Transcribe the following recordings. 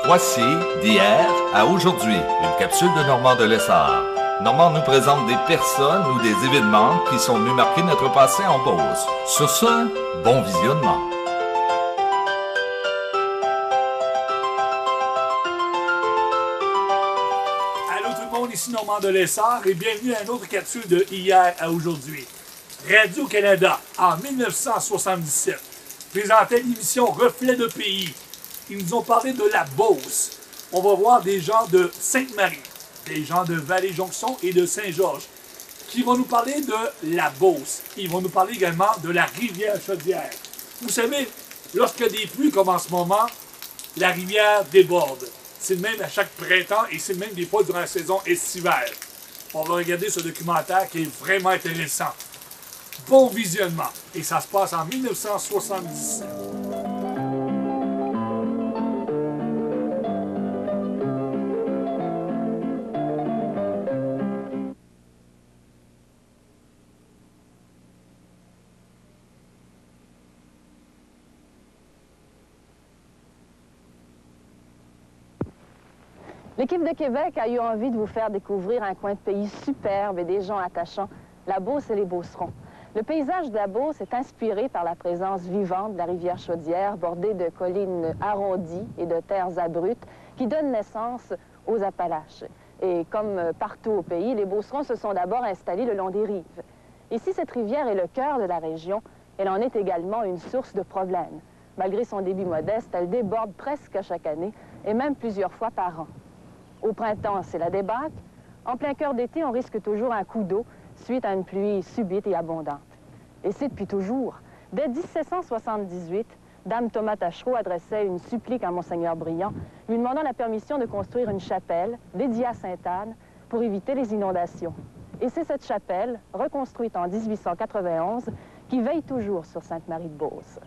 Voici d'hier à aujourd'hui, une capsule de Normand de Lessard. Normand nous présente des personnes ou des événements qui sont venus marquer notre passé en Beauce. Sur ce, bon visionnement. Allô tout le monde, ici Normand de Lessard et bienvenue à une autre capsule de hier à aujourd'hui. Radio-Canada, en 1977, présentait l'émission Reflet de pays. Ils nous ont parlé de la Beauce. On va voir des gens de Sainte-Marie, des gens de Vallée-Jonction et de Saint-Georges, qui vont nous parler de la Beauce. Ils vont nous parler également de la rivière Chaudière. Vous savez, lorsqu'il y a des pluies comme en ce moment, la rivière déborde. C'est le même à chaque printemps et c'est le même des fois durant la saison estivale. On va regarder ce documentaire qui est vraiment intéressant. Bon visionnement. Et ça se passe en 1977. L'équipe de Québec a eu envie de vous faire découvrir un coin de pays superbe et des gens attachants, la Beauce et les Beaucerons. Le paysage de la Beauce est inspiré par la présence vivante de la rivière Chaudière, bordée de collines arrondies et de terres abruptes qui donnent naissance aux Appalaches. Et comme partout au pays, les Beaucerons se sont d'abord installés le long des rives. Ici, cette rivière est le cœur de la région. Elle en est également une source de problèmes. Malgré son débit modeste, elle déborde presque chaque année et même plusieurs fois par an. Au printemps, c'est la débâcle. En plein cœur d'été, on risque toujours un coup d'eau suite à une pluie subite et abondante. Et c'est depuis toujours. Dès 1778, Dame Thomas Tachereau adressait une supplique à Monseigneur Briand, lui demandant la permission de construire une chapelle dédiée à Sainte-Anne pour éviter les inondations. Et c'est cette chapelle, reconstruite en 1891, qui veille toujours sur Sainte-Marie-de-Beauce.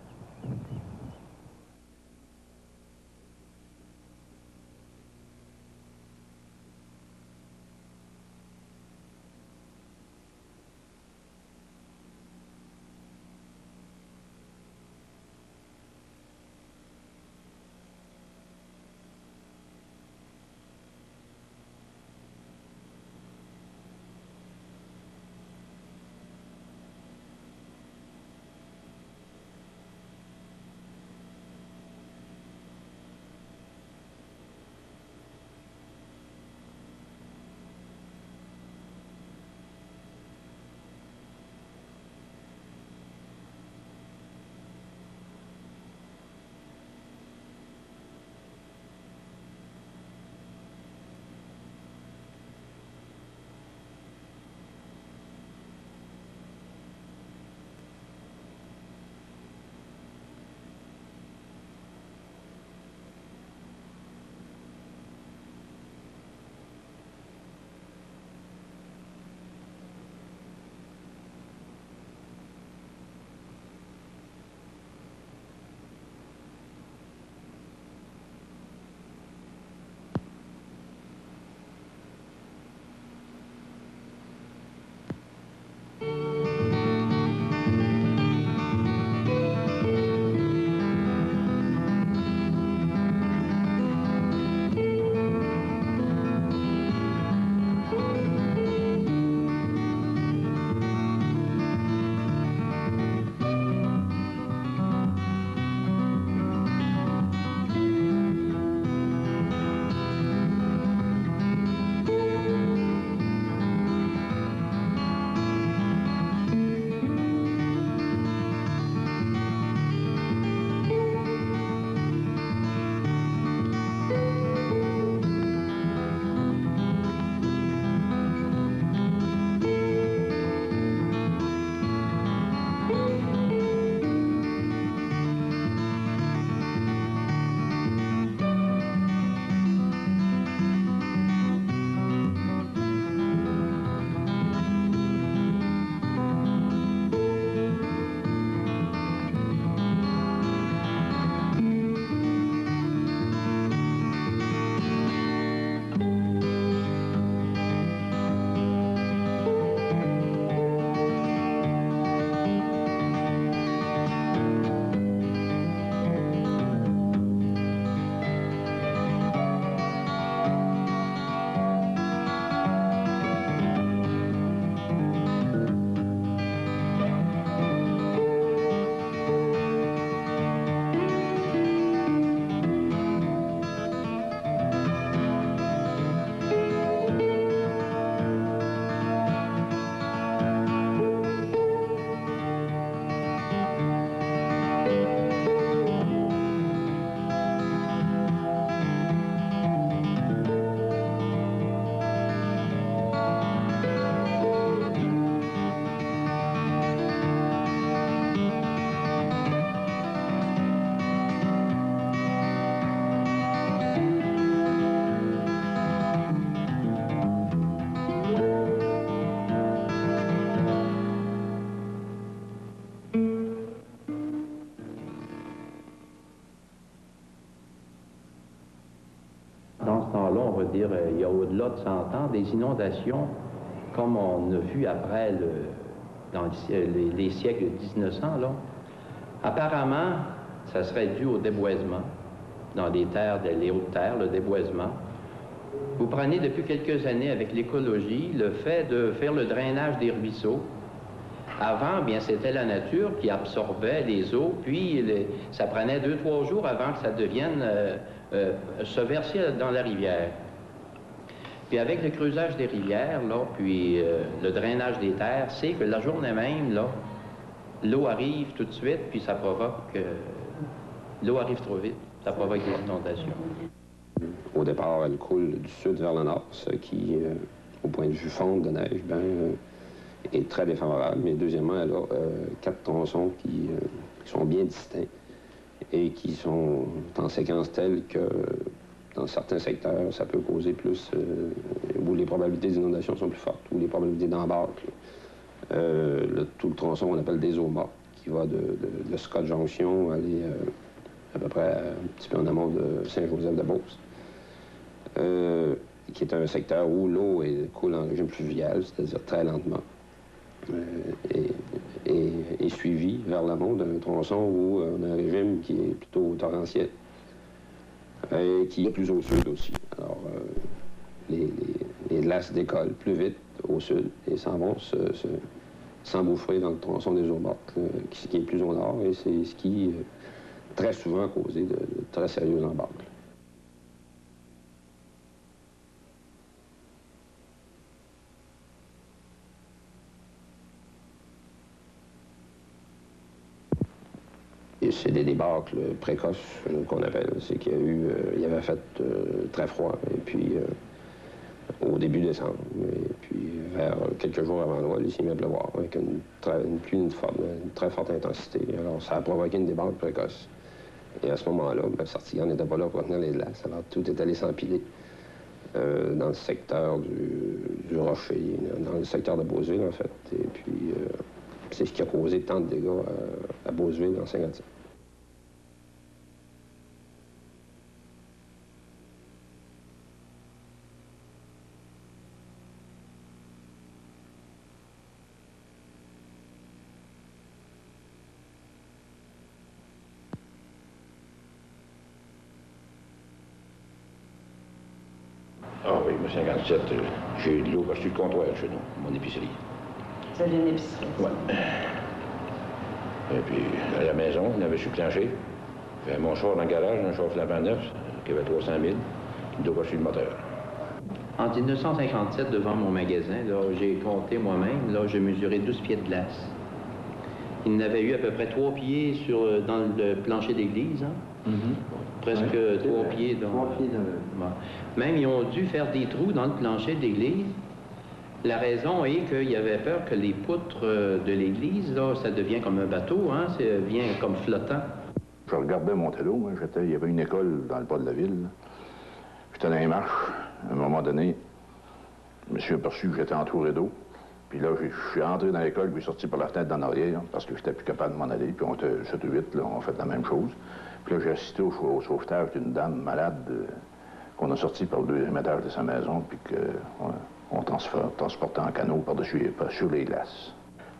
dire, il y a au-delà de 100 ans, des inondations comme on a vu après, dans les siècles 1900, là. Apparemment, ça serait dû au déboisement, dans les terres, les hautes terres, le déboisement. Vous prenez depuis quelques années avec l'écologie le fait de faire le drainage des ruisseaux. Avant, bien, c'était la nature qui absorbait les eaux, puis ça prenait 2-3 jours avant que ça devienne se verser dans la rivière. Puis avec le creusage des rivières, là, puis le drainage des terres, c'est que la journée même, là, l'eau arrive tout de suite, puis ça provoque... l'eau arrive trop vite, ça provoque des inondations. Au départ, elle coule du sud vers le nord, ce qui, au point de vue fonte de neige, est très défavorable. Mais deuxièmement, elle a 4 tronçons qui sont bien distincts et qui sont en séquence telle que dans certains secteurs, ça peut causer plus, où les probabilités d'inondation sont plus fortes, où les probabilités d'embarque. Tout le tronçon, on appelle des eaux mortes, qui va de Scott Junction aller à peu près un petit peu en amont de Saint-Joseph-de-Beauce, qui est un secteur où l'eau coule en régime fluvial, c'est-à-dire très lentement, et suivi vers l'amont d'un tronçon où on a un régime qui est plutôt torrentiel, et qui est plus au sud aussi. Alors, les glaces décollent plus vite au sud et s'en vont s'engouffrer dans le tronçon des eaux mortes, qui est plus au nord, et c'est ce qui, très souvent, a causé de très sérieux embarques. C'est des débâcles précoces qu'on appelle. C'est qu'il y a eu, il avait fait très froid, et puis au début décembre, et puis vers quelques jours avant Noël, il s'est mis à pleuvoir avec une pluie d'une très forte intensité. Alors ça a provoqué une débâcle précoce. Et à ce moment-là, le Sartiguan n'était pas là pour retenir les glaces, alors tout est allé s'empiler dans le secteur du Rocher, dans le secteur de Beauceville, en fait. Et puis c'est ce qui a causé tant de dégâts à Beauceville en 1957. Ah oui, moi, 57, j'ai eu de l'eau parce que je suis le comptoir chez nous, mon épicerie. Vous avez une épicerie? Oui. Et puis, à la maison, on avait sur le plancher. J'avais mon char dans le garage, un char flambant neuf, qui avait 300 000, qui doit passer le moteur. En 1957, devant mon magasin, j'ai compté moi-même, là, j'ai mesuré 12 pieds de glace. Il n'avait eu à peu près 3 pieds dans le plancher d'église, hein? Presque 3 pieds. Donc, 3 pieds dans le... Même, ils ont dû faire des trous dans le plancher de l'église. La raison est qu'il y avait peur que les poutres de l'église, là, ça devient comme un bateau, hein, ça devient comme flottant. Je regardais monter l'eau, moi, il y avait une école dans le bas de la ville. J'étais dans les marches. À un moment donné, je me suis aperçu que j'étais entouré d'eau. Puis là, je suis entré dans l'école, puis sorti par la fenêtre d'en arrière, parce que j'étais plus capable de m'en aller. Puis on était 7 ou 8, là, on a fait la même chose. Puis là, j'ai assisté au sauvetage d'une dame malade qu'on a sortie par le 2e étage de sa maison, puis qu'on transportait en canot par-dessus sur les glaces.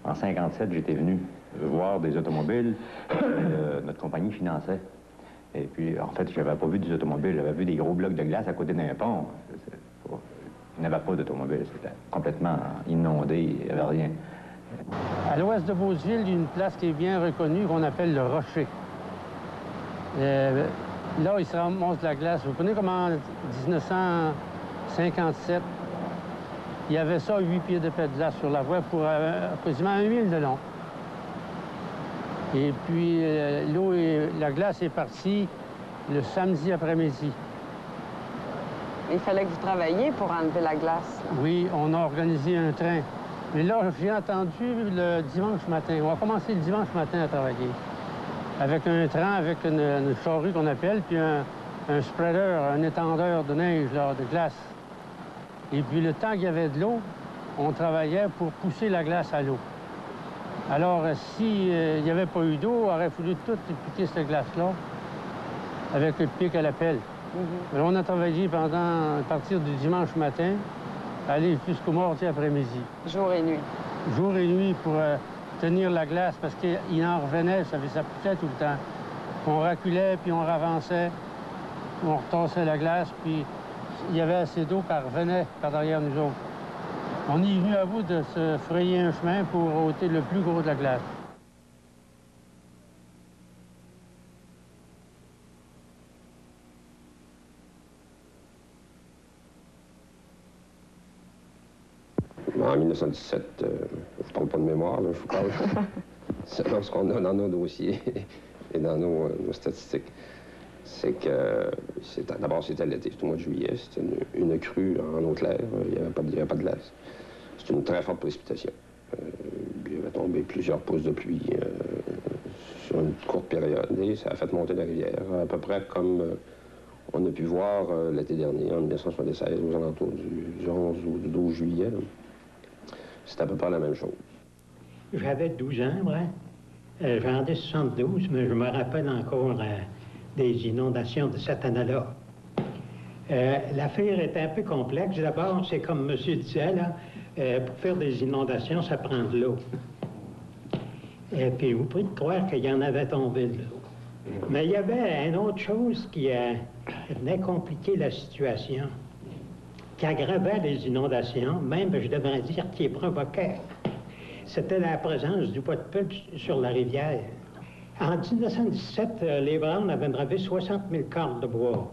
En 1957, j'étais venu voir des automobiles que notre compagnie finançait. Et puis, en fait, je n'avais pas vu des automobiles, j'avais vu des gros blocs de glace à côté d'un pont. Il n'y avait pas d'automobile, c'était complètement inondé, il n'y avait rien. À l'ouest de Beauceville, il y a une place qui est bien reconnue qu'on appelle le Rocher. Là, il se ramasse de la glace. Vous prenez comme en 1957, il y avait ça, 8 pieds de glace sur la voie pour quasiment 1 mille de long. Et puis, la glace est partie le samedi après-midi. Il fallait que vous travailliez pour enlever la glace. Oui, on a organisé un train. Mais là, j'ai entendu le dimanche matin. On va commencer le dimanche matin à travailler. Avec un train, avec une charrue qu'on appelle, puis un spreader, un étendeur de neige, là, de glace. Et puis le temps qu'il y avait de l'eau, on travaillait pour pousser la glace à l'eau. Alors, s'il n'y avait pas eu d'eau, on aurait fallu tout piquer cette glace-là avec le pic à la pelle. Alors, on a travaillé à partir du dimanche matin, aller jusqu'au mardi après-midi. Jour et nuit. Jour et nuit pour tenir la glace, parce qu'il en revenait, ça poussait tout le temps. On reculait, puis on ravançait, on retassait la glace, puis il y avait assez d'eau qui revenait par derrière nous autres. On est venu à bout de se frayer un chemin pour ôter le plus gros de la glace. En 1917, je parle pas de mémoire, là, je vous parle. Selon ce qu'on a dans nos dossiers et dans nos statistiques, c'est que d'abord c'était l'été, c'était au mois de juillet, c'était une crue en eau claire, il n'y avait pas de glace. C'était une très forte précipitation. Il avait tombé plusieurs pouces de pluie sur une courte période et ça a fait monter la rivière, à peu près comme on a pu voir l'été dernier, en 1976, aux alentours du 11 ou du 12 juillet. C'est à peu près la même chose. J'avais 12 ans, ouais. J'en ai 72, mais je me rappelle encore des inondations de cette année-là. L'affaire est un peu complexe. D'abord, c'est comme monsieur disait, là, pour faire des inondations, ça prend de l'eau. Et puis, vous pouvez croire qu'il y en avait tombé de l'eau. Mais il y avait une autre chose qui venait compliquer la situation, qui aggravait les inondations, même, je devrais dire, qui les provoquait. C'était la présence du bois de pulpe sur la rivière. En 1917, les Browns avaient gravé 60 000 cordes de bois.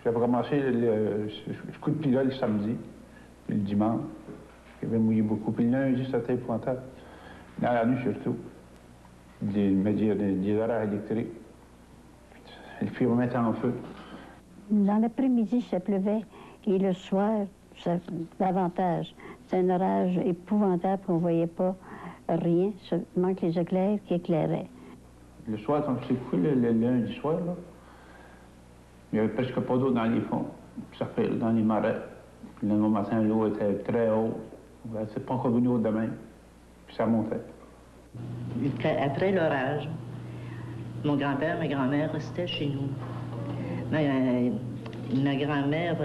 J'avais commencé le coup de pilote le samedi, puis le dimanche. J'avais mouillé beaucoup. Puis le lundi, c'était épouvantable. Dans la nuit surtout. Des horaires électriques. Puis le firmament était en feu. Dans l'après-midi, ça pleuvait. Et le soir, davantage. C'est un orage épouvantable qu'on ne voyait pas rien, seulement que les éclairs qui éclairaient. Le soir, quand c'est couché, le lundi soir, là, il n'y avait presque pas d'eau dans les fonds. Puis ça fait dans les marais. Puis le lendemain matin, l'eau était très haute. C'est pas encore venu au demain. Puis ça montait. Après l'orage, mon grand-père et ma grand-mère restaient chez nous. Ma grand-mère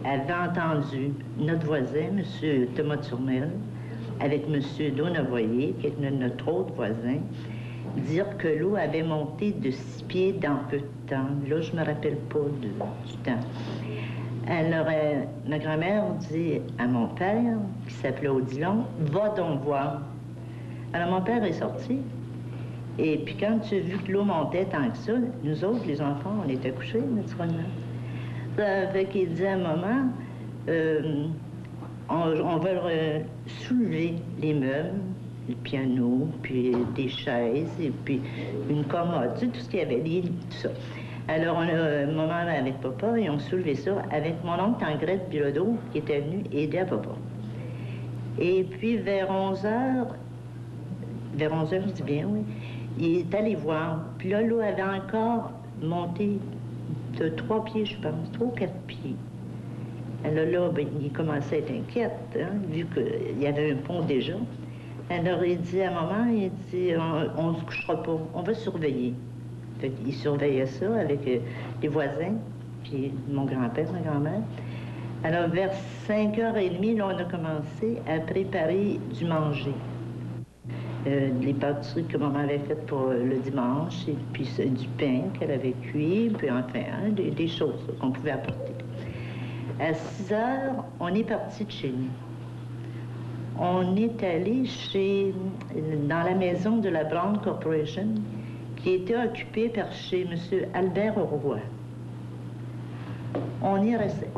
avait entendu notre voisin, M. Thomas Turmel, avec M. Donavoyer, qui est notre autre voisin, dire que l'eau avait monté de 6 pieds dans peu de temps. Là, je ne me rappelle pas du temps. Alors, ma grand-mère dit à mon père, qui s'appelait Odilon, « Va donc voir. » Alors, mon père est sorti. Et puis, quand tu as vu que l'eau montait tant que ça, nous autres, les enfants, on était couchés, naturellement. Ça fait qu'il dit à un moment, on va soulever les meubles, le piano, puis des chaises, et puis une commode, tu sais, tout ce qu'il y avait, tout ça. Alors, maman avec papa, et on soulevait ça avec mon oncle Tangrette Bilodeau, qui était venu aider à papa. Et puis, vers 11h, je dis bien, oui, il est allé voir. Puis là, l'eau avait encore monté de 3 pieds, je pense, 3 ou 4 pieds. Alors là, ben, il commençait à être inquiète, hein, vu qu'il y avait un pont déjà. Alors il dit à maman, il dit, on ne se couchera pas, on va surveiller. Fait qu'il surveillait ça avec les voisins, puis mon grand-père, ma grand-mère. Alors vers 5h30, là, on a commencé à préparer du manger. Les pâtisseries que maman avait faites pour le dimanche, et puis du pain qu'elle avait cuit, puis enfin, hein, des choses qu'on pouvait apporter. À 6h, on est parti de chez nous. On est allé dans la maison de la Brown Corporation, qui était occupée par chez M. Albert Roy. On y restait.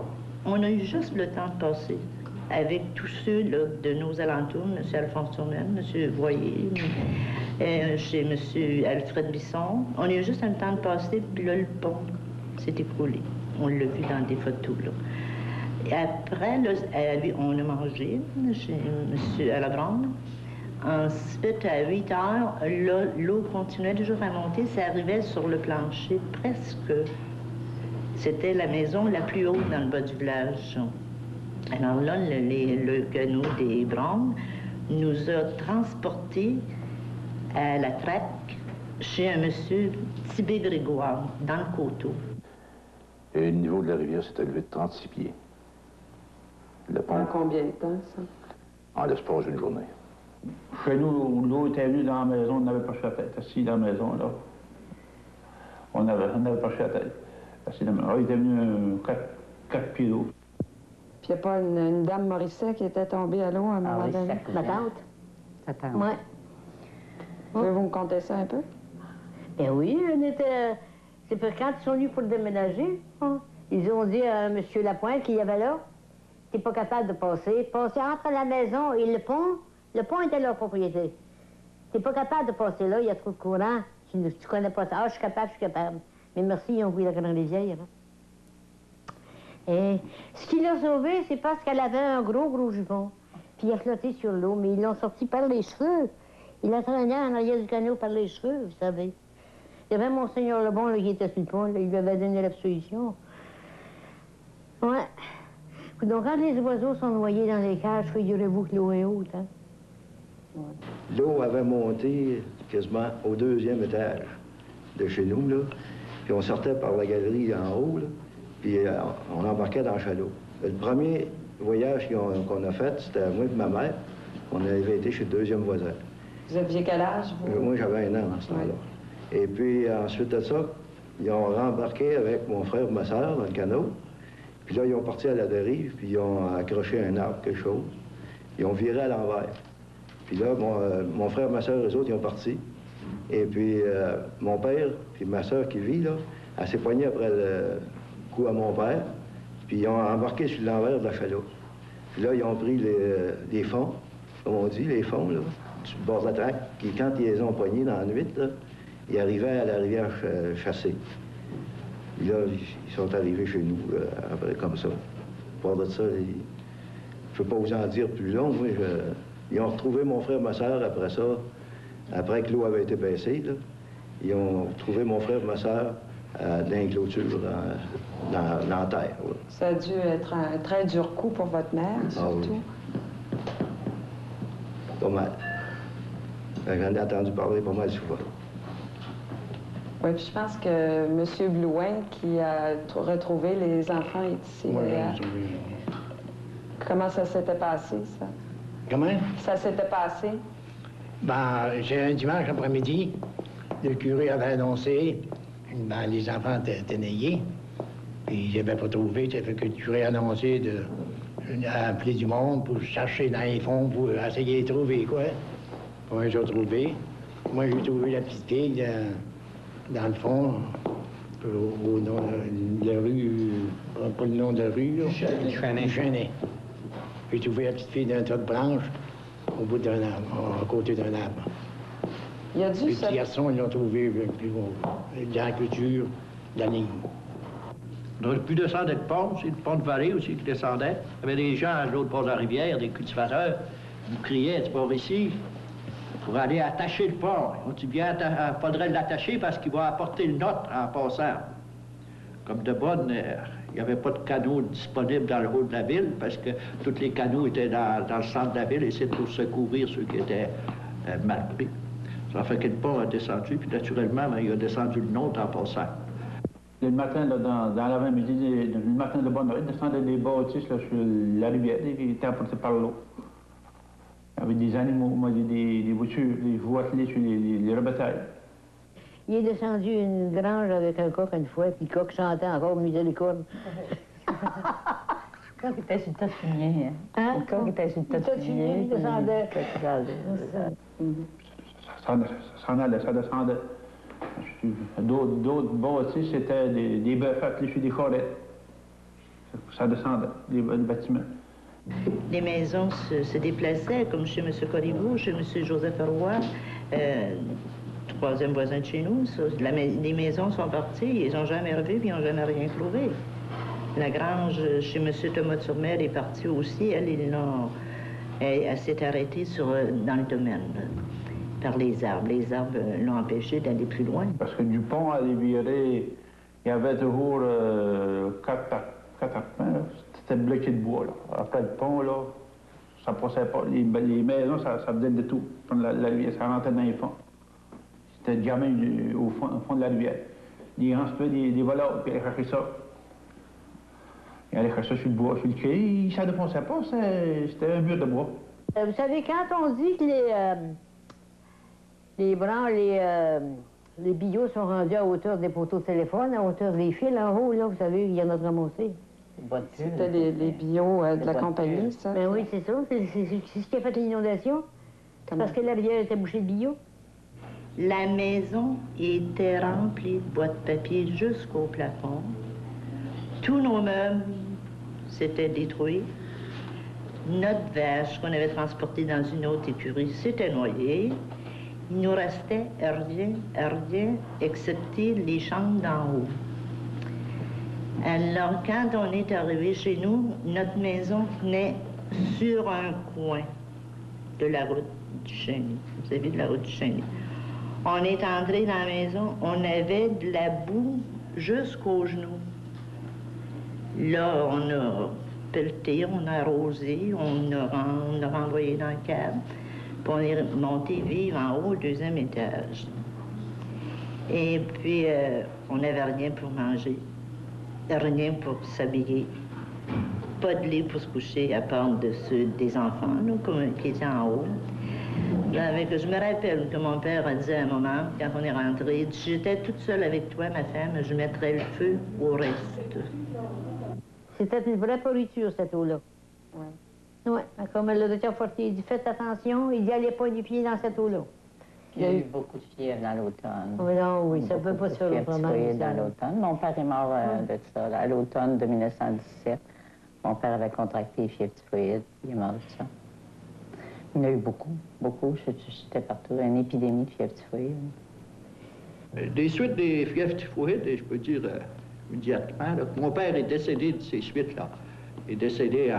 On a eu juste le temps de passer avec tous ceux là, de nos alentours, M. Alphonse Tournel, M. Voyer, chez M. Alfred Bisson. On a eu juste un temps de passer, puis là, le pont s'est écroulé. On l'a vu dans des photos, là. Et après, là, on a mangé chez M. Alabrande. Ensuite, à 8 heures, l'eau continuait toujours à monter. Ça arrivait sur le plancher, presque. C'était la maison la plus haute dans le bas du village. Alors là, le canot des Browns nous a transportés à la traque chez un monsieur Tibé Grégoire, dans le coteau. Et le niveau de la rivière s'est élevé de 36 pieds. Le pont... En combien de temps, ça? En l'espace d'une journée. Chez nous, l'eau était venue dans la maison, on n'avait pas fait la tête. Assis dans la maison, là. On n'avait pas fait la tête. Assis dans la maison. Il était venu 4 pieds d'eau. Puis il n'y a pas une dame Morisset qui était tombée à l'eau à un moment donné? Ma tante. Ta tante. Oui. Pouvez-vous me conter ça un peu? Ben oui, on était... C'est parce que quand ils sont venus pour déménager, hein, ils ont dit à M. Lapointe qui y avait là, t'es pas capable de passer. Passer entre la maison et le pont était leur propriété. T'es pas capable de passer là, il y a trop de courant. Tu connais pas ça. Ah, je suis capable. Mais merci, ils ont pris la grande rivière. Hein. Et ce qui l'a sauvée, c'est parce qu'elle avait un gros jupon. Puis il a flotté sur l'eau, mais ils l'ont sorti par les cheveux. Il la traînait en arrière du canot par les cheveux, vous savez. Il y avait Monseigneur Lebon là, qui était sur le pont, là, il lui avait donné l'absolution. Ouais. Donc, quand les oiseaux sont noyés dans les cages, figurez-vous que l'eau est haute, hein? Ouais. L'eau avait monté quasiment au 2e étage de chez nous, là. Puis on sortait par la galerie en haut, là, puis on embarquait dans le chalot. Le premier voyage qu'on a fait, c'était moi et ma mère. On avait été chez le 2e voisin. Vous aviez quel âge, vous? Moi, j'avais 1 an à ce temps-là. Et puis, ensuite de ça, ils ont rembarqué avec mon frère et ma soeur dans le canot. Puis là, ils ont parti à la dérive, puis ils ont accroché un arbre, quelque chose. Ils ont viré à l'envers. Puis là, mon frère et ma soeur, eux autres, ils ont parti. Et puis, mon père, puis ma soeur qui vit, là, elle s'est poignée après le coup à mon père. Puis ils ont embarqué sur l'envers de la chaloupe. Puis là, ils ont pris les fonds, comme on dit, les fonds, là, sur le bord de la traque. Puis quand ils les ont poignés dans la nuit, là, ils arrivaient à la rivière Chassé. Puis là, ils sont arrivés chez nous, après, comme ça. Pour de ça, je ne peux pas vous en dire plus long. Moi, ils ont retrouvé mon frère et ma soeur après ça, après que l'eau avait été baissée. Là. Ils ont retrouvé mon frère et ma soeur dans une clôture, dans la terre. Ouais. Ça a dû être un très dur coup pour votre mère, surtout. Oui. Pas mal. J'en ai entendu parler pas mal souvent. Oui, puis je pense que M. Blouin, qui a retrouvé les enfants, est ici. Oui, Comment ça s'était passé, ça? Comment? Ça s'était passé? Ben, j'ai un dimanche après-midi, le curé avait annoncé, ben, les enfants étaient nés, puis je n'avais pas trouvé, ça fait que le curé a annoncé d'appeler du monde pour chercher dans les fonds, pour essayer de trouver, quoi. Pour un jour trouvé. Moi, j'ai trouvé la petite fille dans le fond, au nom de la rue, pas le nom de la rue, là. Chenet. J'ai trouvé la petite fille d'un tas de branches au bout d'un arbre, à côté d'un arbre. Il y a dû les petits garçons, ils l'ont trouvé dans la clôture de la ligne. On aurait pu descendre le pont, c'est le pont de vallée aussi qui descendait. Il y avait des gens à l'autre bord de la rivière, des cultivateurs, ils criaient, c'est pas ici, pour aller attacher le pont. On dit bien, il faudrait l'attacher parce qu'il va apporter le nôtre en passant. Comme de bonne, il n'y avait pas de canaux disponibles dans le haut de la ville parce que tous les canaux étaient dans le centre de la ville et c'est pour secourir ceux qui étaient mal pris. Ça fait que le pont a descendu, puis naturellement, il a descendu le nôtre en passant. Le matin, là, dans l'avant-midi, le matin de bonne heure, ils descendaient des bâtisses là, sur la rivière, ils étaient apportés par l'eau. Il y avait des animaux, des voitures, des chevaux attelés sur les rebatailles. Il est descendu une grange avec un coq une fois, puis le coq chantait encore, musait les cornes. Le coq était sur le tas de fumier. Hein? Le coq était sur le tas de fumier. Il descendait. Ça descendait. D'autres bâtisses, c'était des bœufs attelés sur des charrettes. Ça descendait, les bâtiments. Les maisons se déplaçaient, comme chez M. Corriveau, chez M. Joseph Roy, troisième voisin de chez nous. Les maisons sont parties, ils n'ont jamais revu, puis ils n'ont jamais rien trouvé. La grange chez M. Thomas-sur-Mer est partie aussi. Elle s'est arrêtée dans le domaine, par les arbres. Les arbres l'ont empêchée d'aller plus loin. Parce que du pont à virer, il y avait toujours 4 arpents. C'était bloqué de bois. Là. Après le pont, là, ça passait pas. Les maisons, ça faisait de tout. La rivière, ça rentrait dans les fonds. C'était jamais au fond de la rivière. Les gens se faisaient des voleurs, puis ils cherchaient ça. Il allait faire ça sur le bois, sur le quai. Ça ne défonçait pas, c'était un mur de bois. Vous savez, quand on dit que les billots sont rendus à hauteur des poteaux de téléphone, à hauteur des fils, en haut, là, vous savez, il y en a remonté. C'était les billots de la compagnie, ça? Ben oui, c'est ça. C'est ce qui a fait l'inondation. Parce que la rivière était bouchée de billots. La maison était remplie de boîtes de papier jusqu'au plafond. Tous nos meubles s'étaient détruits. Notre vache qu'on avait transportée dans une autre écurie s'était noyée. Il nous restait rien, excepté les chambres d'en haut. Alors, quand on est arrivé chez nous, notre maison tenait sur un coin de la route du Chénier. Vous savez, de la route du Chénier. On est entré dans la maison, on avait de la boue jusqu'aux genoux. Là, on a pelleté, on a arrosé, on a renvoyé dans le cave, puis on est monté vivre en haut au deuxième étage. Et puis, on n'avait rien pour manger, rien pour s'habiller, pas de lit pour se coucher, à part de ceux des enfants, nous, qui étaient en haut. Je me rappelle que mon père a dit à un moment, quand on est rentré, il dit, si j'étais toute seule avec toi, ma femme, je mettrais le feu au reste. C'était une vraie pourriture, cette eau-là. Oui. Oui, comme le docteur Fortier dit, faites attention, il n'y allait pas du pied dans cette eau-là. Il y a eu beaucoup de fièvre dans l'automne. Oui, non, oui, ça ne peut pas se faire autrement. Dans l'automne. Mon père est mort de ça, à l'automne de 1917. Mon père avait contracté les fièvres typhoïdes, il est mort de ça. Il y en a eu beaucoup. J'étais partout, une épidémie de fièvre typhoïde. Des suites des fièvres typhoïdes, je peux dire immédiatement, là, mon père est décédé de ces suites-là. Il est décédé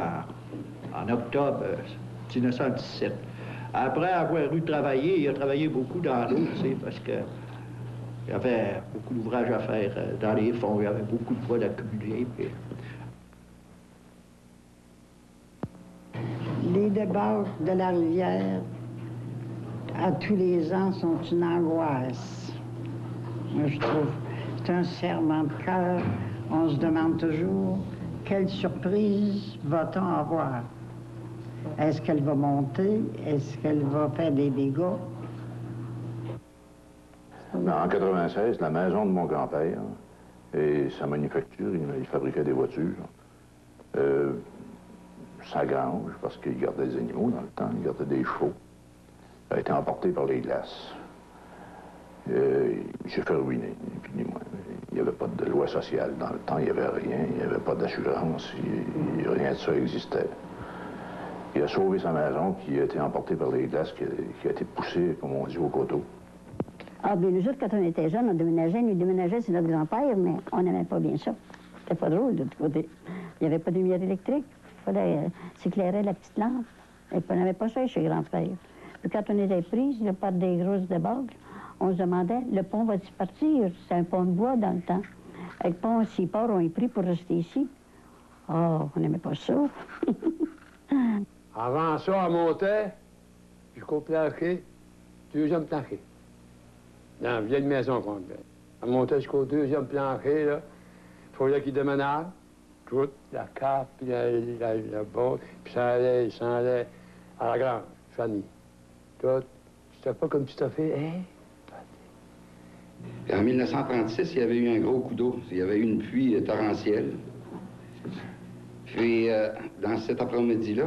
en octobre 1917. Après avoir eu travaillé, il a travaillé beaucoup dans l'eau, tu sais, parce qu'il y avait beaucoup d'ouvrages à faire dans les fonds, il y avait beaucoup de poids accumulés. Puis... Les débords de la rivière, à tous les ans, sont une angoisse. Moi, je trouve c'est un serrement de cœur. On se demande toujours, quelle surprise va-t-on avoir? Est-ce qu'elle va monter? Est-ce qu'elle va faire des dégâts? En 96, la maison de mon grand-père et sa manufacture, il fabriquait des voitures. Sa grange, parce qu'il gardait des animaux dans le temps, il gardait des chevaux, a été emporté par les glaces. Il s'est fait ruiner, puis moi. Il n'y avait pas de loi sociale dans le temps, il n'y avait rien, il n'y avait pas d'assurance, rien de ça existait. Il a sauvé sa maison qui a été emportée par les glaces, qui a été poussée, comme on dit, au coteau. Ah, bien, nous autres, quand on était jeunes, on déménageait sur notre grand-père, mais on n'aimait pas bien ça. C'était pas drôle, de l'autre côté. Il n'y avait pas de lumière électrique. Il fallait s'éclairer la petite lampe. Et puis on n'avait pas ça chez grand-frère. Puis quand on était pris par des grosses débâcles, on se demandait, le pont va-t-il partir? C'est un pont de bois dans le temps. Et le pont, s'il part, on est pris pour rester ici. Oh, on n'aimait pas ça. Avant ça, on montait jusqu'au plancher, deuxième plancher. Dans la vieille maison complète. On montait jusqu'au deuxième plancher, là. Il fallait qu'il déménage. Toute la carte, puis la botte, puis ça allait à la grange, Fanny. Tout. C'était pas comme tout à fait, hein? En 1936, il y avait eu un gros coup d'eau. Il y avait eu une pluie torrentielle. Puis, dans cet après-midi-là,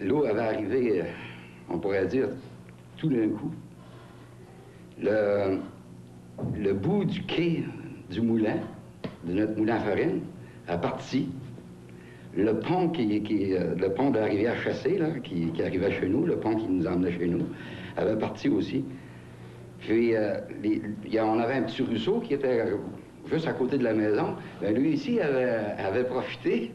l'eau avait arrivé, on pourrait dire, tout d'un coup. Le bout du quai du moulin, de notre moulin à farine, a parti. Le pont le pont de la rivière Chassé, là, qui arrivait chez nous, le pont qui nous emmenait chez nous, avait parti aussi. Puis, on avait un petit ruisseau qui était juste à côté de la maison. Bien, lui, ici, avait profité.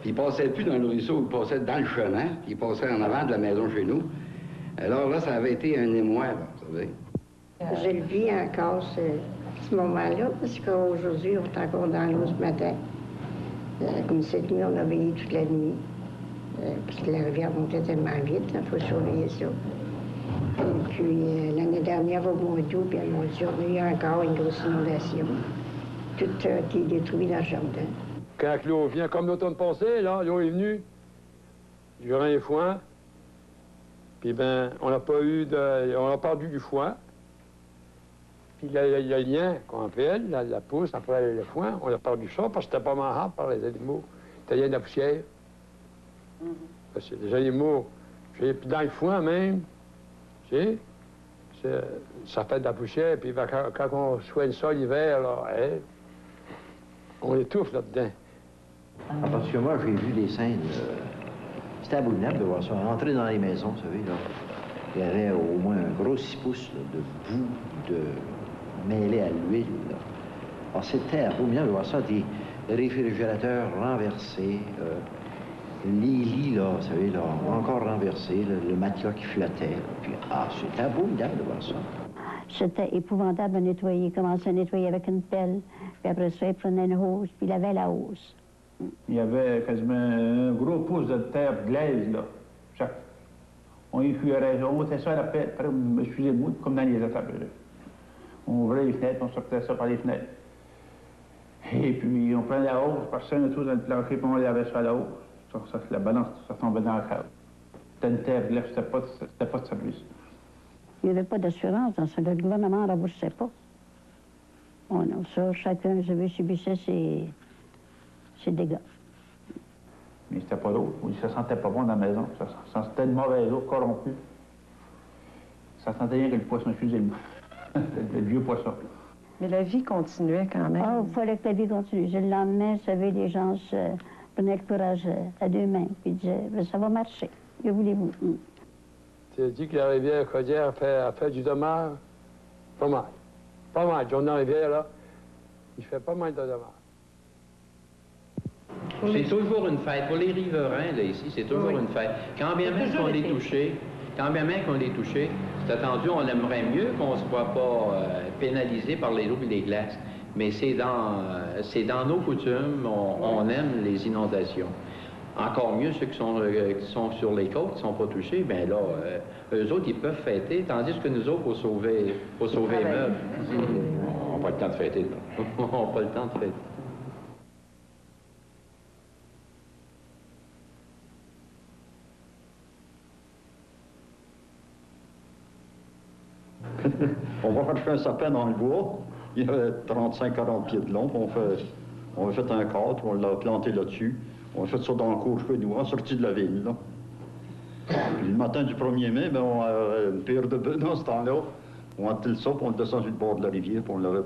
Il passait plus dans le ruisseau, il passait dans le chemin, il passait en avant de la maison chez nous. Alors là, ça avait été un émoi, là, vous savez. Je le vis encore, ce moment-là, parce qu'aujourd'hui, on est encore dans l'eau ce matin. Comme cette nuit, on a veillé toute la nuit, parce que la rivière montait tellement vite, il faut surveiller ça. Et puis, l'année dernière, au mois d'août, puis à mois de juin, il y a encore une grosse inondation. Tout a été détruit dans le jardin. quand l'eau vient, comme l'automne passé, là, l'eau est venue, durant les foins, puis ben, on n'a pas eu de... On a perdu du foin. Puis le lien qu'on appelle, la pousse après le foin, on a perdu ça parce que c'était pas mangeable par les animaux. C'était rien de la poussière. Parce que les animaux, puis dans le foin même, tu sais, ça fait de la poussière, puis ben, quand on soigne ça l'hiver, là, on étouffe là-dedans. Parce que moi, j'ai vu des scènes, c'était abominable de voir ça. Entrer dans les maisons, vous savez, là, il y avait au moins un gros 6 pouces là, de boue, mêlé à l'huile. Alors, c'était abominable de voir ça, des réfrigérateurs renversés, les lits, là, vous savez, là, encore renversés, le matelas qui flottait. Puis, c'était abominable de voir ça. C'était épouvantable à nettoyer. Il commençait à nettoyer avec une pelle, puis après ça, il prenait une hausse, puis il lavait la hausse. Il y avait quasiment un gros pouce de terre glaise, là. On effurait, on mettait ça à la pelle, excusez-moi, comme dans les étables. On ouvrait les fenêtres, on sortait ça par les fenêtres. Et puis, on prenait la hausse, passait un tour dans le plancher, puis on lavait ça à la hausse. Ça, la balance, ça tombait dans la cave. C'était une terre glace, c'était pas de service. Il n'y avait pas d'assurance dans ça. Le gouvernement ne remboursait pas. Oh non, ça, chacun subissait ses dégâts. Mais c'était pas d'eau. Ça sentait pas bon dans la maison. Ça sentait de mauvaise eau, corrompue. Ça sentait rien que le poisson, excusez-moi. le vieux poisson. Mais la vie continuait quand même. Ah, il fallait que la vie continue. Le lendemain, vous savez, les gens prenaient le courage à 2 mains, puis disaient, ça va marcher. Que voulez-vous? Tu as dit que la rivière Codière a fait du dommage? Pas mal. Pas mal. John-Rivière, là, il fait pas mal de dommages. C'est toujours une fête. Pour les riverains, là, ici, c'est toujours une fête. Quand bien même qu'on est touché, c'est attendu, on aimerait mieux qu'on ne soit pas pénalisé par les eaux et les glaces. Mais c'est dans nos coutumes, on aime les inondations. Encore mieux ceux qui sont sur les côtes, qui ne sont pas touchés, bien là, eux autres, ils peuvent fêter, tandis que nous autres, faut sauver les meubles. On n'a pas le temps de fêter, là. On n'a pas le temps de fêter. On va faire un sapin dans le bois. Il y avait 35-40 pieds de long. On a fait un cadre, on l'a planté là-dessus. On a fait ça dans le cours chez nous, en sortie de la ville. Là. Puis le matin du 1er mai, ben, on a une paire de bœufs dans ce temps-là. On a tel ça, puis on le descend sur le bord de la rivière, puis on l'avait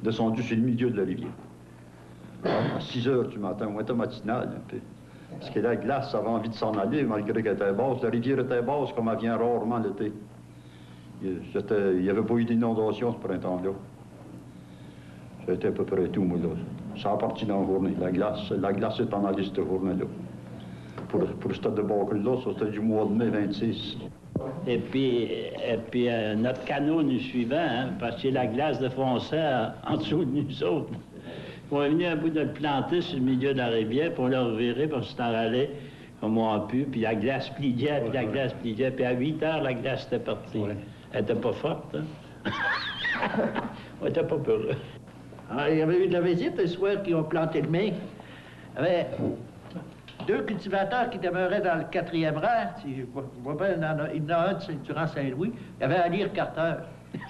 descendu sur le milieu de la rivière. À 6 heures du matin, on était matinal un peu. Parce que la glace avait envie de s'en aller, malgré qu'elle était basse. La rivière était basse, comme elle vient rarement l'été. Il n'y avait pas eu d'inondation ce printemps-là. C'était à peu près tout, moi, là. Ça a parti dans la journée. La glace est en allée cette journée-là. Pour le stade de Bacul-là, ça c'était du mois de mai 26. Et puis notre canot nous suivant, hein, parce que la glace défonçait en dessous de nous autres. On est venu à bout de le planter sur le milieu de la rivière, puis on l'a reviré, puis on s'en allait comme on a pu, puis la glace pliait, puis la glace pliait, puis à 8 heures, la glace était partie. Ouais. Elle était pas forte, hein? On était pas peureux. Alors, il y avait eu de la visite le soir qui ont planté le mec. Il y avait 2 cultivateurs qui demeuraient dans le 4e rang. Si je vois bien, il y en a un durant Saint-Louis. Il y avait Alire Carter.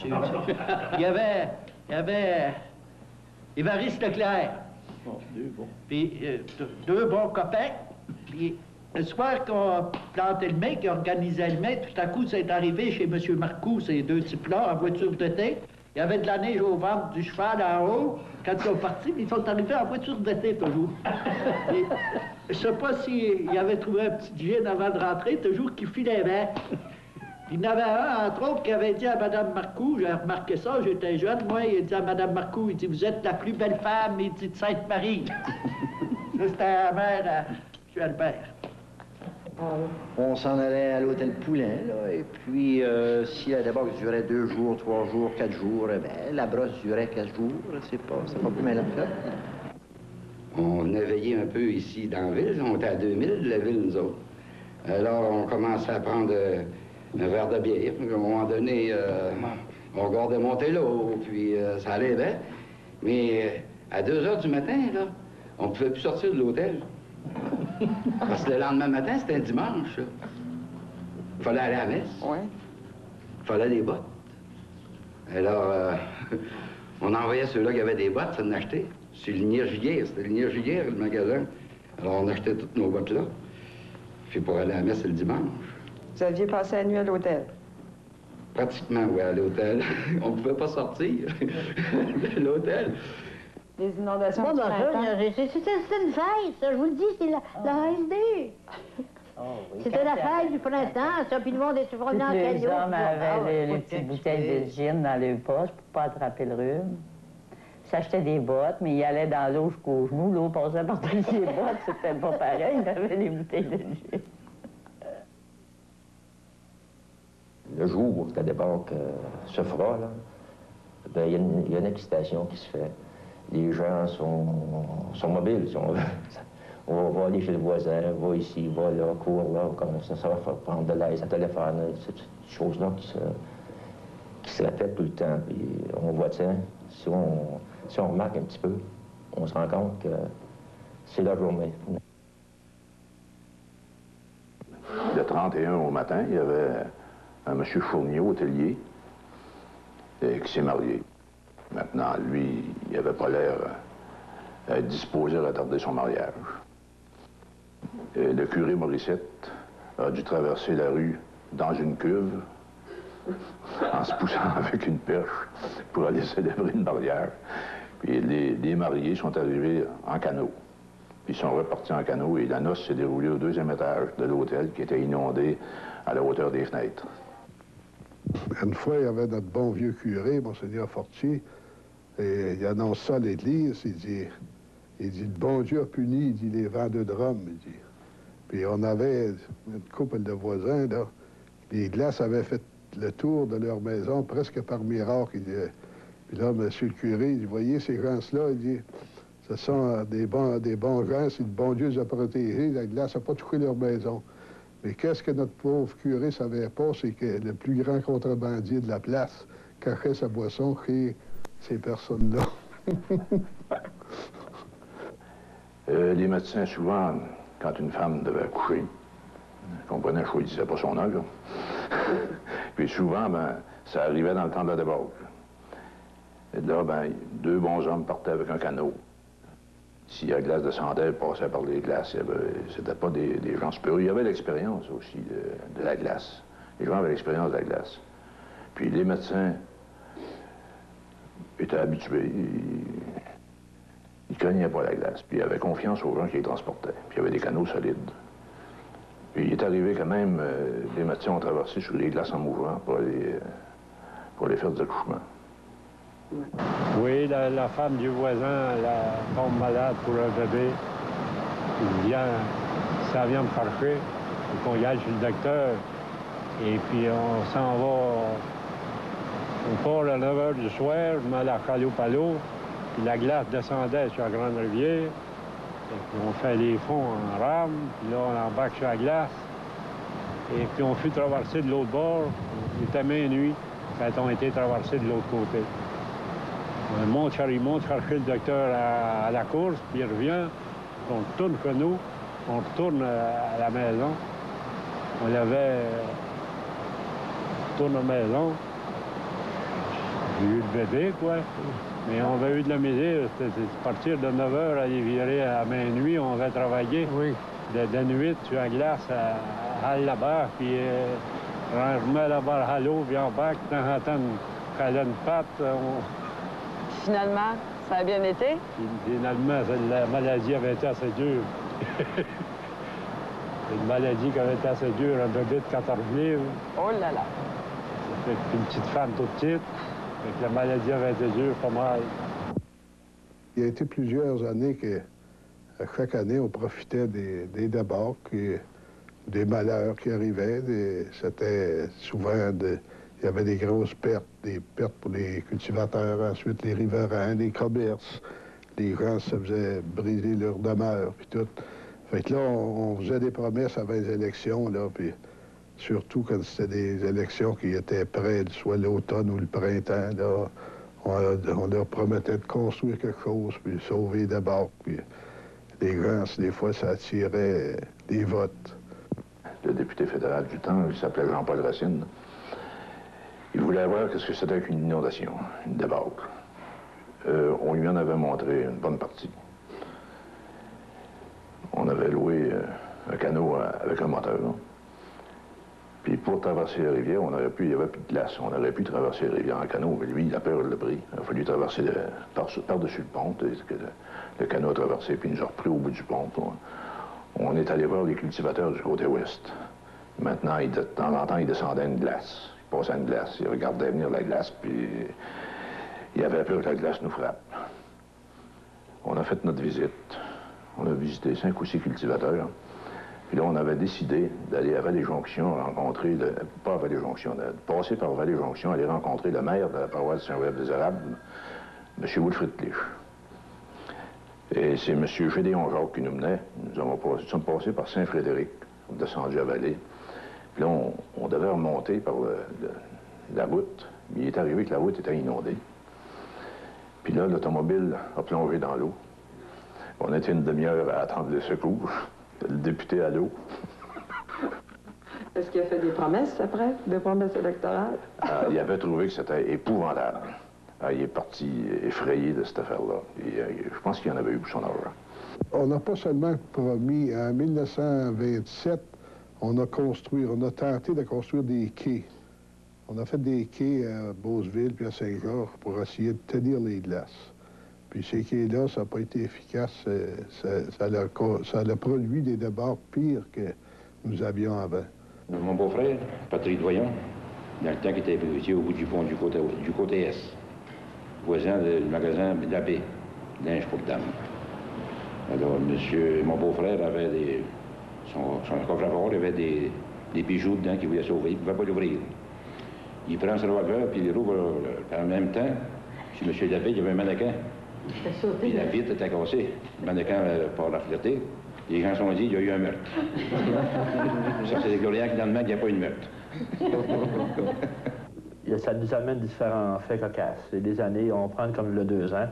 Il y avait Évariste Leclerc. Puis 2 bons copains. Puis le soir qu'on a planté le mec, qui organisait le mec, tout à coup, c'est arrivé chez M. Marcoux, ces 2 types-là, en voiture d'été. Il y avait de la neige au ventre du cheval en haut. Quand ils sont partis, ils sont arrivés en voiture d'été, toujours. Et, je sais pas s'ils avaient trouvé un petit gin avant de rentrer, toujours qui filait bien. Il y en avait un, entre autres, qui avait dit à Mme Marcoux, j'ai remarqué ça, j'étais jeune, moi, il a dit à Mme Marcoux, il dit, vous êtes la plus belle femme, il dit, de Sainte-Marie. Ça, c'était la mère à M. Albert. On s'en allait à l'hôtel Poulain, là, et puis si la débarque durait 2 jours, 3 jours, 4 jours, eh bien, la brosse durait 4 jours, c'est pas plus mal à faire. On a veillé un peu ici dans la ville, on était à 2000 de la ville, nous autres. Alors, on commençait à prendre un verre de bière, puis à un moment donné, on regardait monter l'eau, puis ça allait bien. Mais à 2 heures du matin, là, On ne pouvait plus sortir de l'hôtel. Parce que le lendemain matin, c'était un dimanche. Il fallait aller à la messe. Oui. Il fallait des bottes. Alors, on envoyait ceux-là qui avaient des bottes, ça en achetait. C'est Lignier-Giguère, c'était Lignier-Giguère, le magasin. Alors, on achetait toutes nos bottes là. Puis pour aller à la messe le dimanche. Vous aviez passé la nuit à l'hôtel? Pratiquement, oui, à l'hôtel. On ne pouvait pas sortir de l'hôtel. Les inondations Bon, du ben, printemps. c'est une fête, ça, je vous le dis, c'est la ASD. C'était la fête du printemps, ça, puis le monde est promené en Les canot. hommes avaient les petites bouteilles de gin dans les poches pour pas attraper le rhume. Ils s'achetaient des bottes, mais ils allaient dans l'eau jusqu'aux genoux. L'eau passait par-dessus les bottes, c'était pas pareil. Ils avaient les bouteilles de gin. Le jour où la débarque se fera, là, ben, il y a une excitation qui se fait. Les gens sont mobiles, si on veut. On va aller chez le voisin, va ici, va là, court là, comme ça va faire prendre de l'aise, à téléphone, ces choses-là qui se répètent tout le temps. Puis on voit, tiens, si on remarque un petit peu, on se rend compte que c'est la journée. Le 31 au matin, il y avait un monsieur Fournier, hôtelier, qui s'est marié. Maintenant, lui, il n'avait pas l'air disposé à retarder son mariage. Et le curé Morissette a dû traverser la rue dans une cuve, en se poussant avec une perche pour aller célébrer une mariage. Puis les mariés sont arrivés en canot. Puis ils sont repartis en canot et la noce s'est déroulée au 2e étage de l'hôtel qui était inondé à la hauteur des fenêtres. Une fois, il y avait notre bon vieux curé, Monseigneur Fortier, et il annonce ça à l'église, il dit, le bon Dieu a puni, il dit, les vendeurs de rhum, il dit. Puis on avait une couple de voisins, là, les glaces avaient fait le tour de leur maison presque par miracle, il dit. Puis là, monsieur le curé, il dit, voyez ces gens-là, il dit, ce sont des bons gens, si le bon Dieu les a protégés, la glace n'a pas touché leur maison. Mais qu'est-ce que notre pauvre curé ne savait pas, c'est que le plus grand contrebandier de la place cachait sa boisson chez ces personnes-là. Les médecins, souvent, quand une femme devait accoucher, comprenez, je ne disais pas son âge, puis souvent, ben, ça arrivait dans le temps de la débauche. Et là, ben, 2 bons hommes partaient avec un canot. Si la glace descendait, ils passaient par les glaces. C'était pas des gens spurieux. Il y avait l'expérience aussi de la glace. Les gens avaient l'expérience de la glace. Puis les médecins étaient habitués. Ils cognaient pas la glace. Puis ils avaient confiance aux gens qui les transportaient. Puis il y avait des canaux solides. Puis il est arrivé quand même, les médecins ont traversé sur les glaces en mouvement pour aller faire des accouchements. Oui, la femme du voisin, elle tombe malade pour un bébé. Ça vient me chercher. Il faut qu'on y aille chez le docteur. Et puis on s'en va. On part à 9 h du soir, je mets la chaloupe à l'eau. Puis la glace descendait sur la Grande Rivière. Et puis on fait les fonds en rame. Puis là, on embarque sur la glace. Et puis on fut traversé de l'autre bord. Il était minuit quand on a été traversé de l'autre côté. Il monte chercher le docteur à la course, puis il revient, on retourne chez nous, on retourne à la maison. On retourne à la maison. J'ai eu le bébé, quoi. Mais on avait eu de la misère. C'était partir de 9 h, aller virer à minuit, on va travailler. Oui. De nuit, sur la glace, à la barre, puis on remet la barre à l'eau, puis on bac, de temps en temps, on calait une patte. Finalement, ça a bien été? Finalement, la maladie avait été assez dure. Une maladie qui avait été assez dure, un bébé de 14 livres. Oh là là! Ça fait une petite femme toute petite. Fait que la maladie avait été dure, pas mal. Il y a été plusieurs années que, chaque année, on profitait des débarques, des malheurs qui arrivaient. C'était souvent il y avait des grosses pertes, des pertes pour les cultivateurs, ensuite les riverains, les commerces. Les gens se faisaient briser leurs demeures, puis tout. Fait que là, on faisait des promesses avant les élections, là, puis surtout quand c'était des élections qui étaient près, soit l'automne ou le printemps, là, on leur promettait de construire quelque chose, puis sauver les débarques, puis les gens, des fois, ça attirait des votes. Le député fédéral du temps, il s'appelait Jean-Paul Racine. Il voulait voir qu'est-ce que c'était qu'une inondation, une débâcle. On lui en avait montré une bonne partie. On avait loué un canot avec un moteur. Là. Puis pour traverser la rivière, il n'y avait plus de glace. On aurait pu traverser la rivière en canot, mais lui, il a peur de le pris. Il a fallu traverser par-dessus le pont. Le canot a traversé, puis il nous a repris au bout du pont. On est allé voir les cultivateurs du côté ouest. Maintenant, de temps en temps, ils descendaient une glace. Ils passaient une glace. Ils regardaient venir la glace, puis il avait peur que la glace nous frappe. On a fait notre visite. On a visité 5 ou 6 cultivateurs. Puis là, on avait décidé d'aller à Vallée-Jonction rencontrer, pas à Vallée-Jonction, de passer par Vallée-Jonction, aller rencontrer le maire de la paroisse Saint-Web-des-Arables, M. Wilfrid Clich. Et c'est M. Gédéon Jacques qui nous menait. Nous sommes passés par Saint-Frédéric, on est descendu à Vallée. Puis là, on devait remonter par la route. Il est arrivé que la route était inondée. Puis là, l'automobile a plongé dans l'eau. On était une demi-heure à attendre les secours. Le député à l'eau. Est-ce qu'il a fait des promesses après, des promesses électorales? Il avait trouvé que c'était épouvantable. Il est parti effrayé de cette affaire-là. Je pense qu'il en avait eu pour son argent. On n'a pas seulement promis, en 1927, on a tenté de construire des quais. On a fait des quais à Beauceville puis à Saint-Georges pour essayer de tenir les glaces. Puis ces quais-là, ça n'a pas été efficace. Ça a produit des débords pires que nous avions avant. Mon beau-frère, Patrick Doyon, dans le temps qu'il était ici au bout du pont du côté Est, voisin du magasin de la Baie, linge pour dames. Alors, mon beau-frère avait son coffre-fort, il avait des bijoux dedans qu'il voulait sauver, il ne pouvait pas l'ouvrir. Il prend son revolver, puis il rouvre en même temps. Chez M. Labbé, il y avait un mannequin. Puis la vitre était cassée. Le mannequin part la flirter. Les gens se sont dit qu'il y a eu un meurtre. Ça, c'est des gloriens qui demandent qu'il n'y a pas eu de meurtre. Ça nous amène différents faits cocasses. Il y a des années, on prend comme le 2 ans,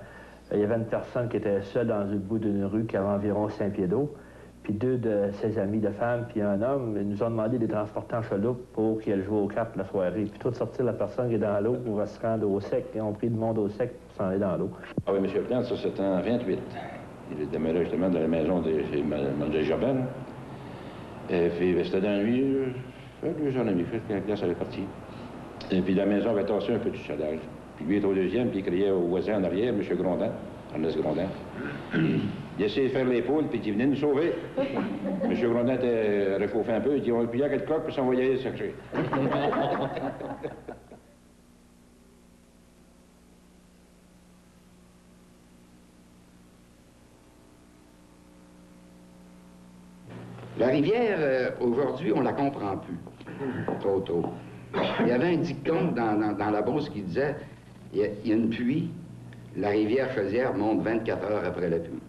il y avait une personne qui était seule dans le bout d'une rue qui avait environ 5 pieds d'eau. Puis 2 de ses amis de femmes, puis un homme, ils nous ont demandé de les transporter en chaloupe pour qu'elle joue aux cartes la soirée. Plutôt de sortir la personne qui est dans l'eau pour se rendre au sec. Ils ont pris du monde au sec pour s'en aller dans l'eau. Ah oui, M. Plante, ça c'était en 28. Il demeurait justement dans la maison de Mme Jobin. Et puis c'était dans la nuit, 2 heures et demie, quand la glace avait parti. Et puis la maison avait tassé un peu du chalage. Puis lui était au deuxième, puis il criait au voisin en arrière, M. Grondin, Ernest Grondin. Il essayait de faire les poules, puis il venait nous sauver. M. Grondin était réchauffé un peu, il dit, on va plier à quelque coque, puis s'envoyer les chercher. La rivière, aujourd'hui, on la comprend plus. Trop tôt. Il y avait un dicton dans la Beauce qui disait, il y a une pluie, la rivière Chaudière monte 24 heures après la pluie.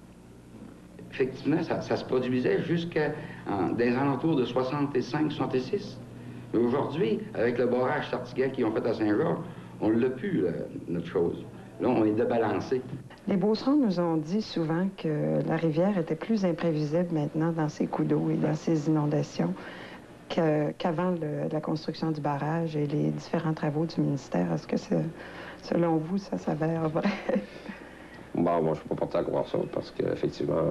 Effectivement, ça se produisait jusqu'à des alentours de 65-66. Mais aujourd'hui, avec le barrage Sartigan qu'ils ont fait à Saint-Georges, on ne l'a plus, notre chose. Là, on est débalancé. Les Beaucerons nous ont dit souvent que la rivière était plus imprévisible maintenant dans ses coups d'eau et dans ses inondations qu'avant la construction du barrage et les différents travaux du ministère. Est-ce que, selon vous, ça s'avère vrai? Bon, moi, je ne suis pas porté à croire ça parce qu'effectivement,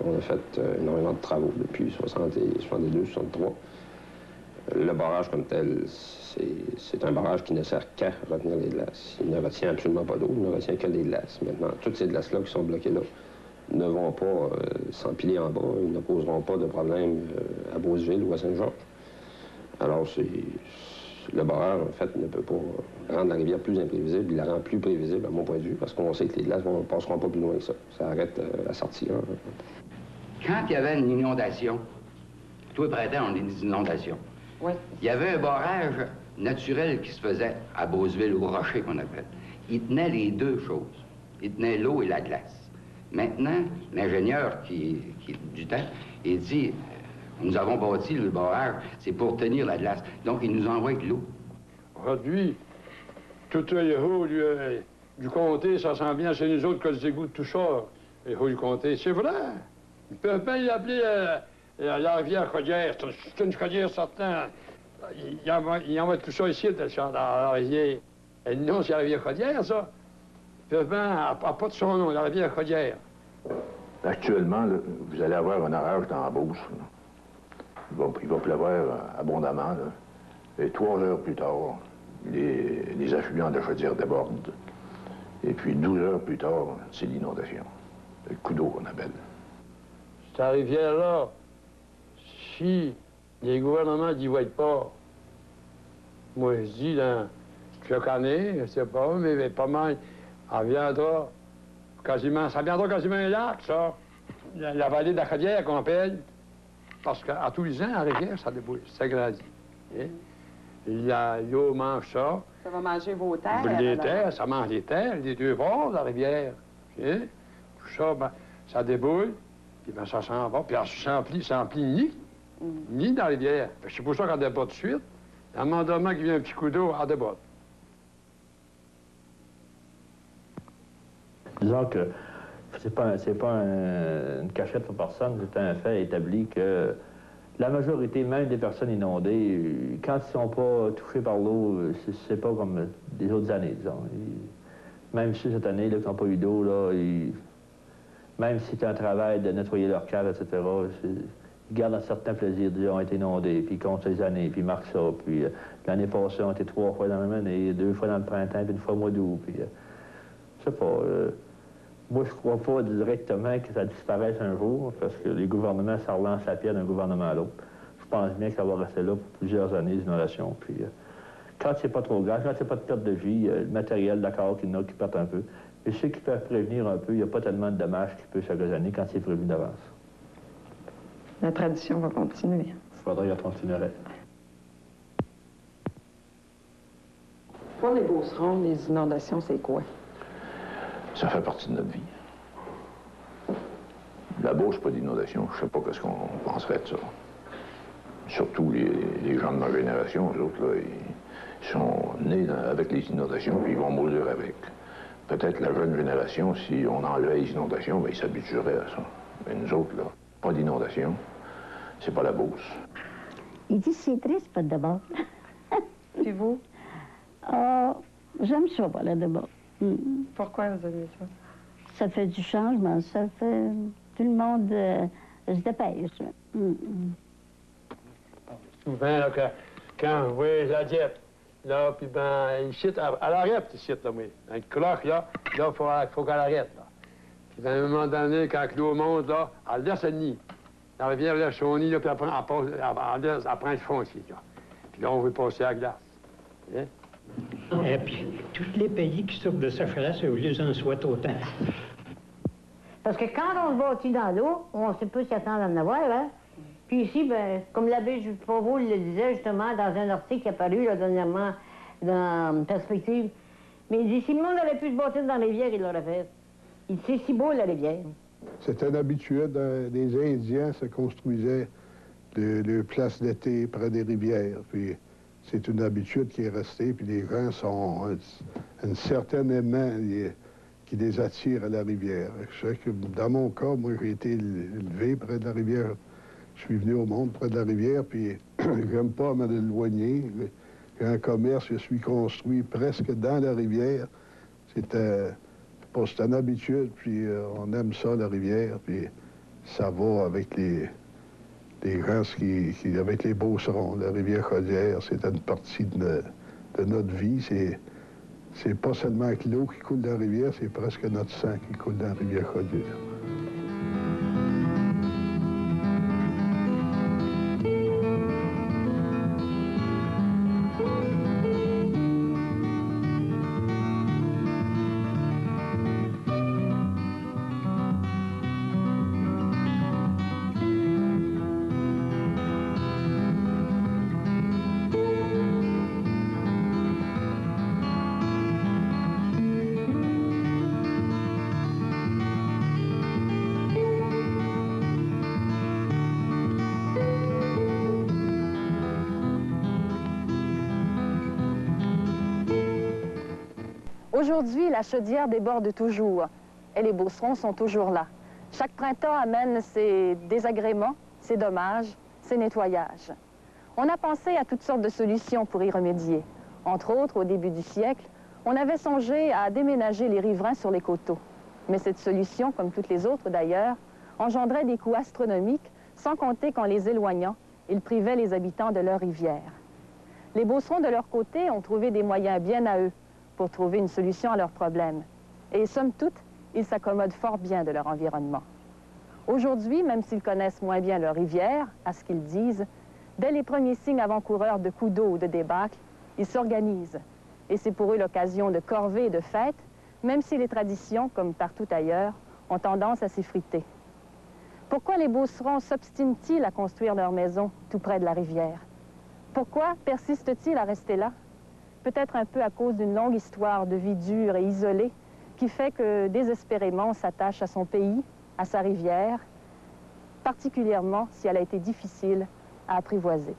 on a fait énormément de travaux depuis 62, 63. Le barrage comme tel, c'est un barrage qui ne sert qu'à retenir les glaces. Il ne retient absolument pas d'eau, il ne retient que des glaces. Maintenant, toutes ces glaces-là qui sont bloquées là ne vont pas s'empiler en bas, ils ne poseront pas de problème à Beauceville ou à Saint-Georges. Alors, le barrage, en fait, ne peut pas rendre la rivière plus imprévisible, il la rend plus prévisible, à mon point de vue, parce qu'on sait que les glaces ne passeront pas plus loin que ça. Ça arrête la sortie. Hein. Quand il y avait une inondation, tous les printemps, on a des inondations. Oui. Il y avait un barrage naturel qui se faisait à Beauceville, au Rocher, qu'on appelle. Il tenait les deux choses. Il tenait l'eau et la glace. Maintenant, l'ingénieur qui du temps, il dit, nous avons bâti le barrage, c'est pour tenir la glace. Donc, il nous envoie de l'eau. Aujourd'hui, tout les hauts du comté, ça sent bien, c'est nous autres que les égouts de Touchard, les hauts du comté. C'est vrai. Ils peuvent bien l'appeler la rivière Chaudière. C'est une chaudière certaine. Ils envoient tout ça ici, dans la rivière. Et non, c'est la rivière Chaudière, ça. Ils peuvent bien, pas de son nom, la rivière Chaudière. Actuellement, là, vous allez avoir un orage dans la Beauce. Il va pleuvoir abondamment. Là. Et 3 heures plus tard, les affluents de Chaudière débordent. Et puis 12 heures plus tard, c'est l'inondation. Le coup d'eau qu'on appelle. Cette rivière-là, si les gouvernements n'y voient pas, moi je dis, là, je connais, je sais pas, mais pas mal, elle viendra quasiment, ça viendra quasiment un lac, ça. La vallée de la Chaudière qu'on appelle. Parce qu'à tous les ans, la rivière, ça déboule, ça grandit. Hein? L'eau mange ça. Ça va manger vos terres. Les terres, ça mange les terres, les 2 bords de la rivière. Hein? Tout ça, ben, ça déboule, puis ben, ça s'en va, puis ça emplit ni dans la rivière. C'est pour ça qu'elle déborde tout de suite. À un moment donné, qu'il vient un petit coup d'eau, elle déborde. Disons que c'est pas une cachette pour personne, c'est un fait établi que la majorité même des personnes inondées, quand ils ne sont pas touchés par l'eau, c'est pas comme des autres années, disons. Même si cette année, là, qu'ils n'ont pas eu d'eau, là, même si c'est un travail de nettoyer leur cave, etc., ils gardent un certain plaisir de dire qu'ils ont été inondés, puis ils comptent les années, puis ils marquent ça. Puis l'année passée, on était 3 fois dans la même année, 2 fois dans le printemps, puis 1 fois au mois d'août. Puis je sais pas. Moi, je crois pas directement que ça disparaisse un jour, parce que les gouvernements, ça relance la pierre d'un gouvernement à l'autre. Je pense bien que ça va rester là pour plusieurs années, l'inondation. Puis quand c'est pas trop grave, quand c'est pas de perte de vie, le matériel, d'accord, qu'il y en a qui perdent un peu. Mais ceux qui peuvent prévenir un peu, il n'y a pas tellement de dommages qui peuvent s'occasionner quand c'est prévu d'avance. La tradition va continuer. Il faudrait qu'elle continuerait. Pour les Beaucerons, les inondations, c'est quoi? Ça fait partie de notre vie. La Beauce, pas d'inondation. Je sais pas qu'est-ce qu'on penserait de ça. Surtout les gens de ma génération, eux autres, là, ils sont nés avec les inondations, puis ils vont mourir avec. Peut-être la jeune génération, si on enlevait les inondations, bien, ils s'habitueraient à ça. Mais nous autres, là, pas d'inondation, c'est pas la Beauce. Il dit c'est triste, pas de bord. Puis vous? J'aime ça, pas là de bord. Pourquoi vous aimez ça? Ça fait du changement, ça fait... Tout le monde se dépêche. Souvent, là, quand vous voyez la diète, là, puis ben, ici, elle arrête ici, là, oui. Dans le cloche, là, il faut qu'elle arrête, là. Puis à un moment donné, quand l'eau monte, là, elle laisse le nid. La rivière laisse son nid, là, puis elle prend le fond ici, là. Puis là, on veut passer à la glace. Hein? Et puis, tous les pays qui sortent de sécheresse, je les en souhaite autant. Parce que quand on se bâtit dans l'eau, on ne sait pas s'y attendre à en avoir, hein? Puis ici, ben, comme l'abbé Provost le disait justement dans un article qui est apparu là, dernièrement dans Perspective, mais il dit si le monde avait pu se bâtir dans la rivière, il l'aurait fait. Il dit c'est si beau la rivière. C'était une habitude, les Indiens se construisaient de places d'été près des rivières. Puis c'est une habitude qui est restée, puis les gens sont un certain aimant qui les attire à la rivière. Je sais que dans mon cas, moi, j'ai été élevé près de la rivière. Je suis venu au monde près de la rivière, puis j'aime pas m'éloigner. J'ai un commerce, je suis construit presque dans la rivière. C'est une habitude, puis on aime ça, la rivière, puis ça va avec les gens avec les Beaucerons. La rivière Chaudière, c'est une partie de notre vie. C'est pas seulement avec l'eau qui coule dans la rivière, c'est presque notre sang qui coule dans la rivière Chaudière. Aujourd'hui, la chaudière déborde toujours et les Beaucerons sont toujours là. Chaque printemps amène ses désagréments, ses dommages, ses nettoyages. On a pensé à toutes sortes de solutions pour y remédier. Entre autres, au début du siècle, on avait songé à déménager les riverains sur les coteaux. Mais cette solution, comme toutes les autres d'ailleurs, engendrait des coûts astronomiques, sans compter qu'en les éloignant, ils privaient les habitants de leur rivière. Les Beaucerons, de leur côté, ont trouvé des moyens bien à eux pour trouver une solution à leurs problèmes. Et somme toute, ils s'accommodent fort bien de leur environnement. Aujourd'hui, même s'ils connaissent moins bien leur rivière, à ce qu'ils disent, dès les premiers signes avant-coureurs de coups d'eau ou de débâcle, ils s'organisent. Et c'est pour eux l'occasion de corvées et de fêtes, même si les traditions, comme partout ailleurs, ont tendance à s'effriter. Pourquoi les Beaucerons s'obstinent-ils à construire leur maison tout près de la rivière? Pourquoi persistent-ils à rester là? Peut-être un peu à cause d'une longue histoire de vie dure et isolée qui fait que, désespérément, on s'attache à son pays, à sa rivière, particulièrement si elle a été difficile à apprivoiser.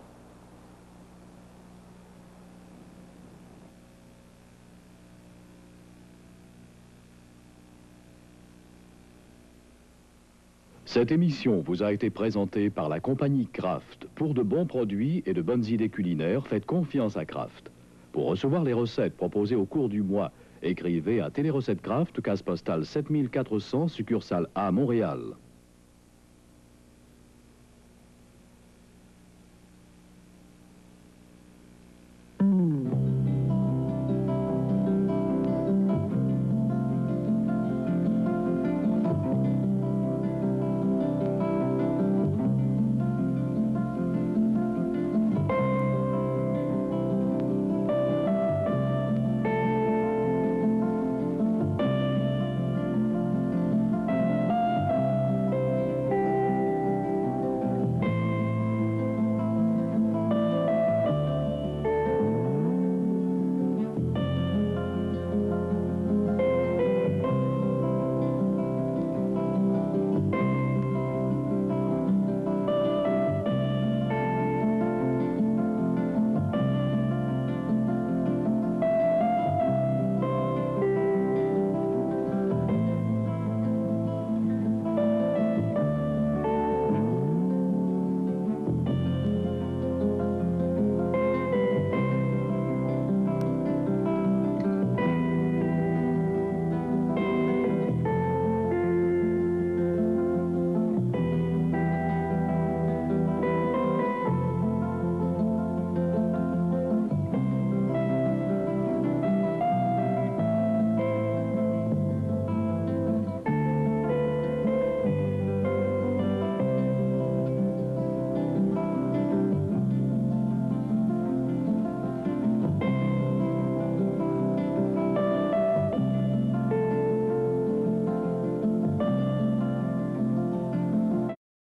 Cette émission vous a été présentée par la compagnie Kraft. Pour de bons produits et de bonnes idées culinaires, faites confiance à Kraft. Pour recevoir les recettes proposées au cours du mois, écrivez à Télé-Recettes Kraft, case postale 7400, succursale A, Montréal.